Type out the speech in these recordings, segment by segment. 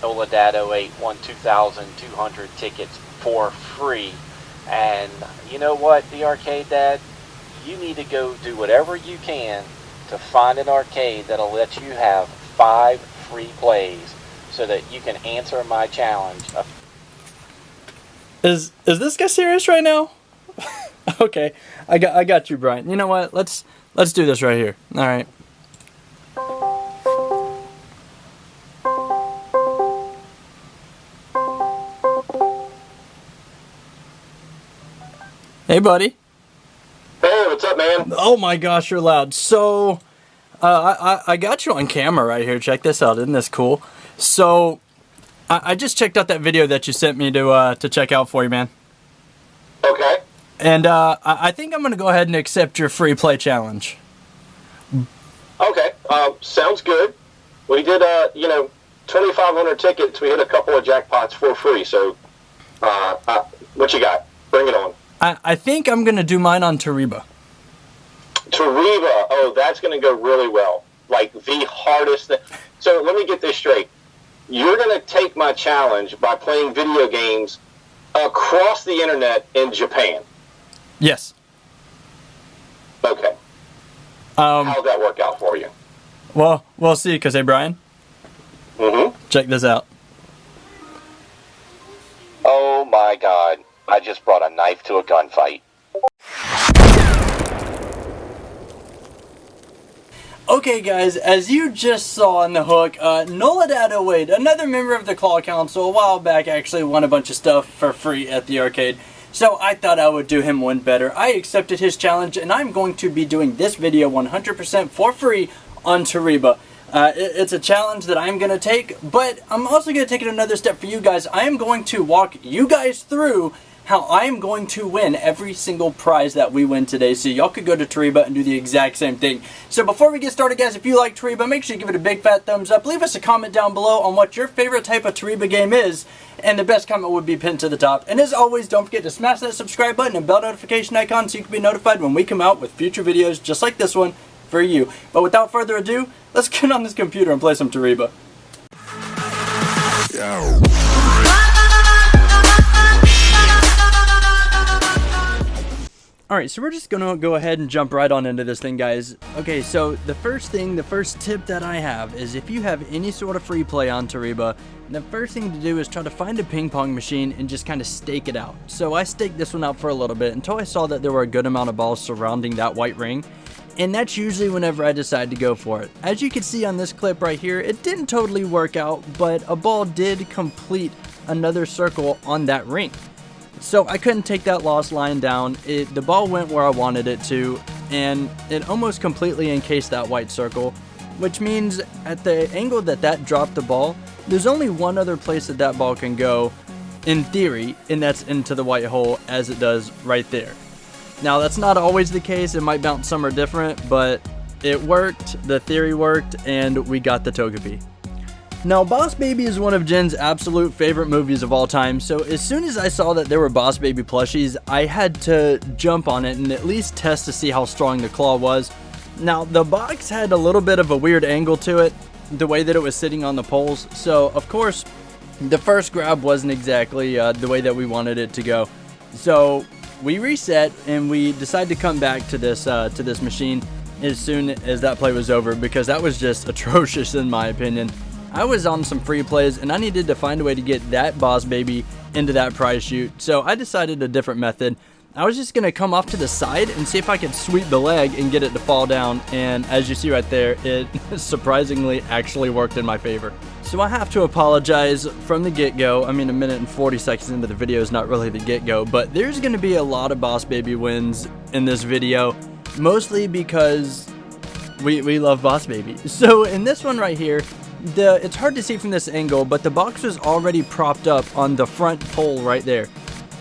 Noladad08 won 2,200 tickets for free. And you know what, the Arcade Dad? You need to go do whatever you can to find an arcade that'll let you have 5 free plays so that you can answer my challenge. Is this guy serious right now? Okay, I got you, Brian. You know what? Let's do this right here. All right. Hey, buddy. Hey, what's up, man? Oh my gosh, you're loud. So, I got you on camera right here. Check this out. Isn't this cool? So, I just checked out that video that you sent me to check out for you, man. Okay. And I think I'm gonna go ahead and accept your free play challenge. Okay. Sounds good. We did 2,500 tickets. We hit a couple of jackpots for free. So, what you got? Bring it on. I think I'm gonna do mine on Toreba. Toreba. Oh, that's gonna go really well. Like the hardest thing. So let me get this straight. You're gonna take my challenge by playing video games across the internet in Japan. Yes. Okay. How'd that work out for you? Well, we'll see. Because, hey, Brian. Mm-hmm. Check this out. Oh my God. I just brought a knife to a gunfight. Okay, guys, as you just saw on the hook, Noladad08, another member of the Claw Council, a while back actually won a bunch of stuff for free at the arcade. So I thought I would do him one better. I accepted his challenge, and I'm going to be doing this video 100% for free on Toreba. It's a challenge that I'm going to take, but I'm also going to take it another step for you guys. I am going to walk you guys through how I am going to win every single prize that we win today, so y'all could go to Toreba and do the exact same thing. So before we get started, guys, if you like Toreba, make sure you give it a big fat thumbs up. Leave us a comment down below on what your favorite type of Toreba game is, and the best comment would be pinned to the top. And as always, don't forget to smash that subscribe button and bell notification icon so you can be notified when we come out with future videos just like this one for you. But without further ado, let's get on this computer and play some Toreba. Alright, so we're just going to go ahead and jump right on into this thing, guys. Okay, so the first tip that I have is if you have any sort of free play on Toreba, the first thing to do is try to find a ping pong machine and just kind of stake it out. So I staked this one out for a little bit until I saw that there were a good amount of balls surrounding that white ring. And that's usually whenever I decide to go for it. As you can see on this clip right here, it didn't totally work out, but a ball did complete another circle on that ring. So I couldn't take that loss lying down. The ball went where I wanted it to, and it almost completely encased that white circle, which means at the angle that dropped the ball, there's only one other place that ball can go, in theory, and that's into the white hole as it does right there. Now that's not always the case, it might bounce somewhere different, but it worked, the theory worked, and we got the Togepi. Now, Boss Baby is one of Jen's absolute favorite movies of all time, so as soon as I saw that there were Boss Baby plushies, I had to jump on it and at least test to see how strong the claw was. Now, the box had a little bit of a weird angle to it, the way that it was sitting on the poles, so of course, the first grab wasn't exactly the way that we wanted it to go. So, we reset and we decided to come back to this machine as soon as that play was over, because that was just atrocious in my opinion. I was on some free plays and I needed to find a way to get that Boss Baby into that prize chute, so I decided a different method. I was just going to come off to the side and see if I could sweep the leg and get it to fall down, and as you see right there, it surprisingly actually worked in my favor. So I have to apologize from the get-go. I mean, a minute and 40 seconds into the video is not really the get-go, but there's going to be a lot of Boss Baby wins in this video, mostly because we love Boss Baby. So in this one right here, it's hard to see from this angle, but the box was already propped up on the front pole right there.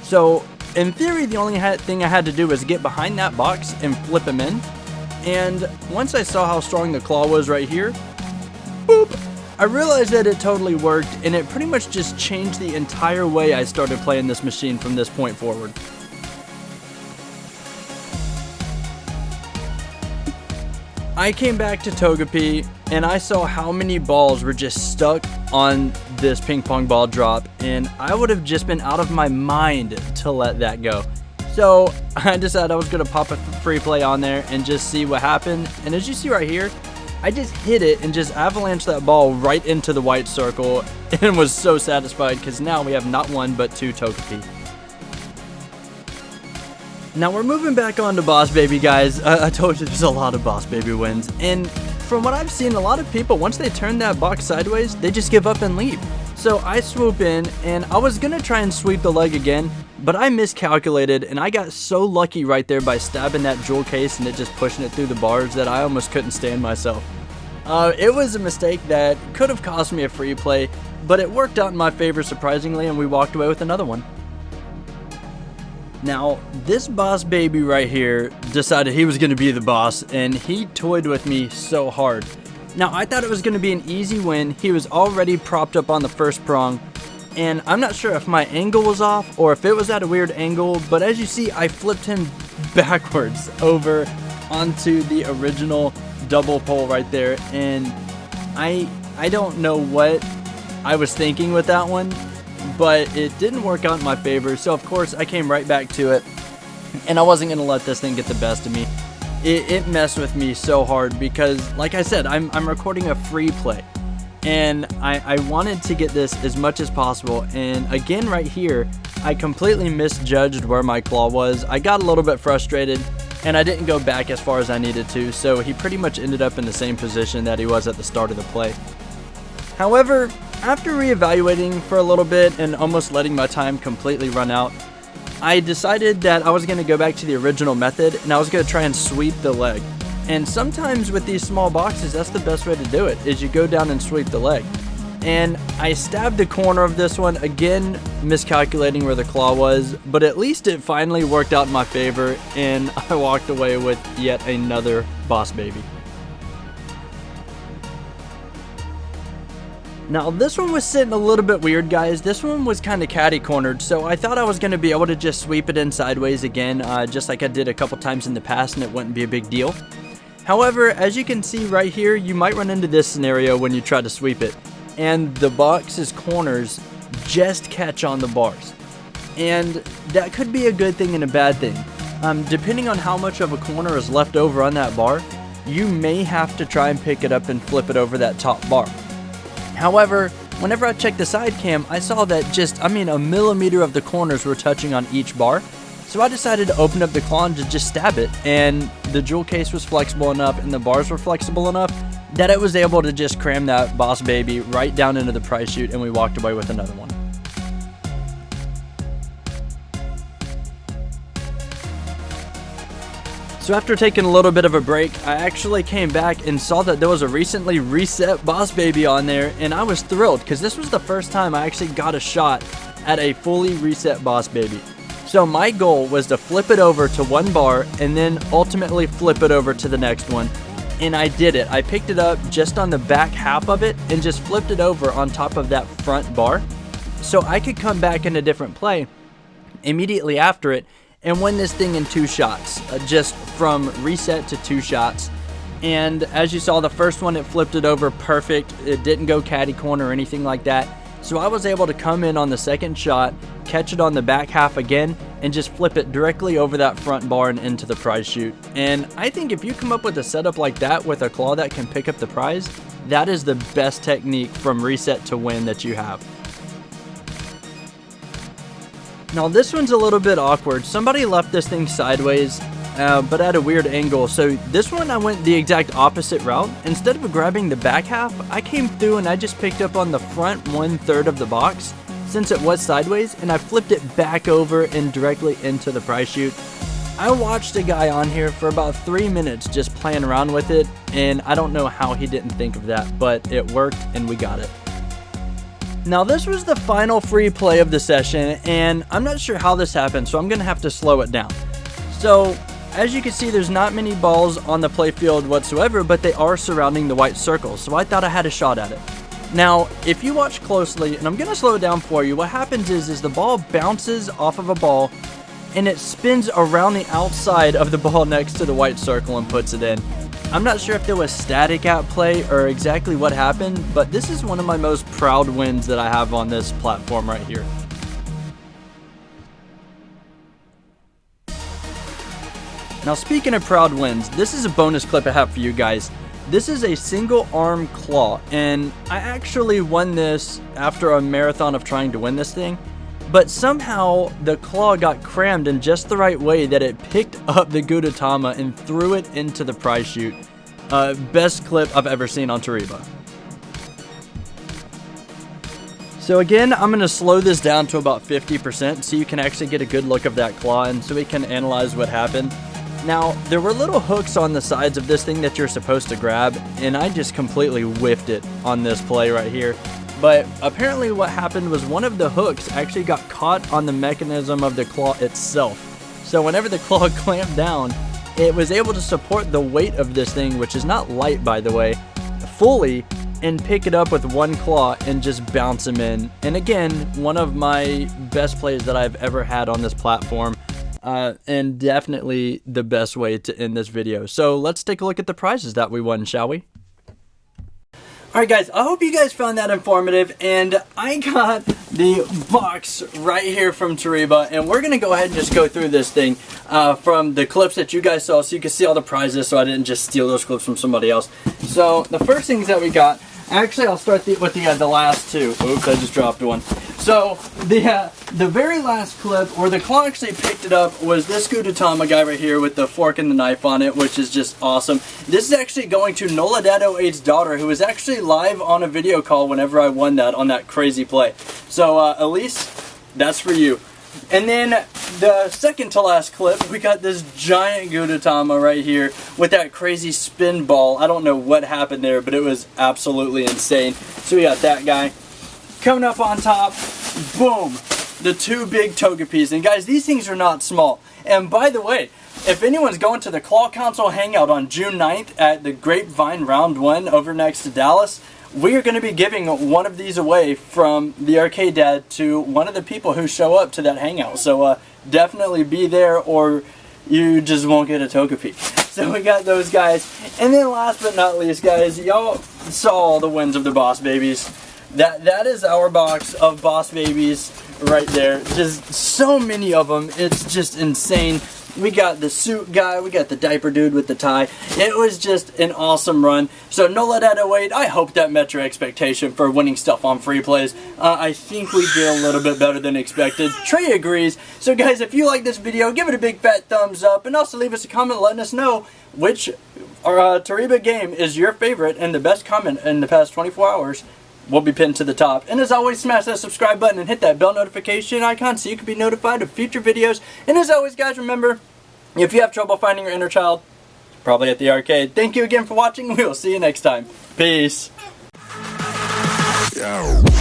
So in theory, the only thing I had to do was get behind that box and flip him in. And once I saw how strong the claw was right here, boop, I realized that it totally worked, and it pretty much just changed the entire way I started playing this machine from this point forward. I came back to Togepi and I saw how many balls were just stuck on this ping pong ball drop, and I would have just been out of my mind to let that go. So I decided I was going to pop a free play on there and just see what happened. And as you see right here, I just hit it and just avalanched that ball right into the white circle and was so satisfied because now we have not one but 2 Togepi. Now we're moving back on to Boss Baby, guys. I told you there's a lot of Boss Baby wins, and from what I've seen, a lot of people, once they turn that box sideways, they just give up and leave. So I swoop in, and I was gonna try and sweep the leg again, but I miscalculated, and I got so lucky right there by stabbing that jewel case and it just pushing it through the bars that I almost couldn't stand myself. It was a mistake that could have cost me a free play, but it worked out in my favor surprisingly, and we walked away with another one. Now, this Boss Baby right here decided he was going to be the boss, and he toyed with me so hard. Now, I thought it was going to be an easy win. He was already propped up on the first prong, and I'm not sure if my angle was off or if it was at a weird angle, but as you see, I flipped him backwards over onto the original double pole right there, and I don't know what I was thinking with that one, but it didn't work out in my favor. So of course I came right back to it, and I wasn't going to let this thing get the best of me. It messed with me so hard because, like I said, I'm recording a free play, and I wanted to get this as much as possible. And again right here, I completely misjudged where my claw was. I got a little bit frustrated, and I didn't go back as far as I needed to, so he pretty much ended up in the same position that he was at the start of the play. However, after reevaluating for a little bit and almost letting my time completely run out, I decided that I was going to go back to the original method, and I was going to try and sweep the leg. And sometimes with these small boxes, that's the best way to do it, is you go down and sweep the leg. And I stabbed the corner of this one, again miscalculating where the claw was, but at least it finally worked out in my favor, and I walked away with yet another Boss Baby. Now this one was sitting a little bit weird, guys. This one was kind of catty cornered, so I thought I was going to be able to just sweep it in sideways again, just like I did a couple times in the past, and it wouldn't be a big deal. However, as you can see right here, you might run into this scenario when you try to sweep it, and the box's corners just catch on the bars. And that could be a good thing and a bad thing. Depending on how much of a corner is left over on that bar, you may have to try and pick it up and flip it over that top bar. However, whenever I checked the side cam, I saw that a millimeter of the corners were touching on each bar. So I decided to open up the claw and to just stab it, and the jewel case was flexible enough and the bars were flexible enough that it was able to just cram that Boss Baby right down into the prize chute, and we walked away with another one. So after taking a little bit of a break, I actually came back and saw that there was a recently reset Boss Baby on there, and I was thrilled because this was the first time I actually got a shot at a fully reset Boss Baby. So my goal was to flip it over to one bar and then ultimately flip it over to the next one, and I did it. I picked it up just on the back half of it and just flipped it over on top of that front bar so I could come back in a different play immediately after it and win this thing in 2 shots, just from reset to 2 shots. And as you saw, the first one, it flipped it over perfect. It didn't go catty corner or anything like that. So I was able to come in on the second shot, catch it on the back half again, and just flip it directly over that front bar and into the prize chute. And I think if you come up with a setup like that with a claw that can pick up the prize, that is the best technique from reset to win that you have. Now this one's a little bit awkward. Somebody left this thing sideways, but at a weird angle. So this one I went the exact opposite route. Instead of grabbing the back half, I came through and I just picked up on the front 1/3 of the box since it was sideways, and I flipped it back over and directly into the prize chute. I watched a guy on here for about 3 minutes just playing around with it, and I don't know how he didn't think of that, but it worked and we got it. Now this was the final free play of the session, and I'm not sure how this happened, so I'm going to have to slow it down. So as you can see, there's not many balls on the play field whatsoever, but they are surrounding the white circle, so I thought I had a shot at it. Now if you watch closely, and I'm going to slow it down for you, what happens is the ball bounces off of a ball and it spins around the outside of the ball next to the white circle and puts it in. I'm not sure if there was static at play or exactly what happened, but this is one of my most proud wins that I have on this platform right here. Now speaking of proud wins, this is a bonus clip I have for you guys. This is a single arm claw, and I actually won this after a marathon of trying to win this thing. But somehow the claw got crammed in just the right way that it picked up the Gudetama and threw it into the prize chute. Best clip I've ever seen on Toreba. So again, I'm going to slow this down to about 50% so you can actually get a good look of that claw and so we can analyze what happened. Now, there were little hooks on the sides of this thing that you're supposed to grab, and I just completely whiffed it on this play right here. But apparently what happened was one of the hooks actually got caught on the mechanism of the claw itself. So whenever the claw clamped down, it was able to support the weight of this thing, which is not light by the way, fully, and pick it up with one claw and just bounce him in. And again, one of my best plays that I've ever had on this platform. And definitely the best way to end this video. So let's take a look at the prizes that we won, shall we? Alright guys, I hope you guys found that informative, and I got the box right here from Toreba, and we're going to go ahead and just go through this thing from the clips that you guys saw so you can see all the prizes so I didn't just steal those clips from somebody else. So the first things that we got, actually I'll start with the last two. Oops, I just dropped one. So the very last clip, or the claw actually picked it up, was this Gudetama guy right here with the fork and the knife on it, which is just awesome. This is actually going to Noladado8's daughter, who was actually live on a video call whenever I won that on that crazy play. So Elise, that's for you. And then the second to last clip, we got this giant Gudetama right here with that crazy spin ball. I don't know what happened there, but it was absolutely insane. So we got that guy. Coming up on top, boom, the two big Togepis. And guys, these things are not small. And by the way, if anyone's going to the Claw Council Hangout on June 9th at the Grapevine Round 1 over next to Dallas, we are going to be giving one of these away from the Arcade Dad to one of the people who show up to that hangout. So definitely be there or you just won't get a Togepi. So we got those guys. And then last but not least, guys, y'all saw all the wins of the Boss Babies. That is our box of Boss Babies right there. Just so many of them. It's just insane. We got the suit guy. We got the diaper dude with the tie. It was just an awesome run. So Noladado8, I hope that met your expectation for winning stuff on free plays. I think we did a little bit better than expected. Trey agrees. So guys, if you like this video, give it a big fat thumbs up. And also leave us a comment letting us know which Toreba game is your favorite and the best comment in the past 24 hours. Will be pinned to the top. And as always, smash that subscribe button and hit that bell notification icon so you can be notified of future videos. And as always, guys, remember, if you have trouble finding your inner child, probably at the arcade. Thank you again for watching. We will see you next time. Peace. Yo.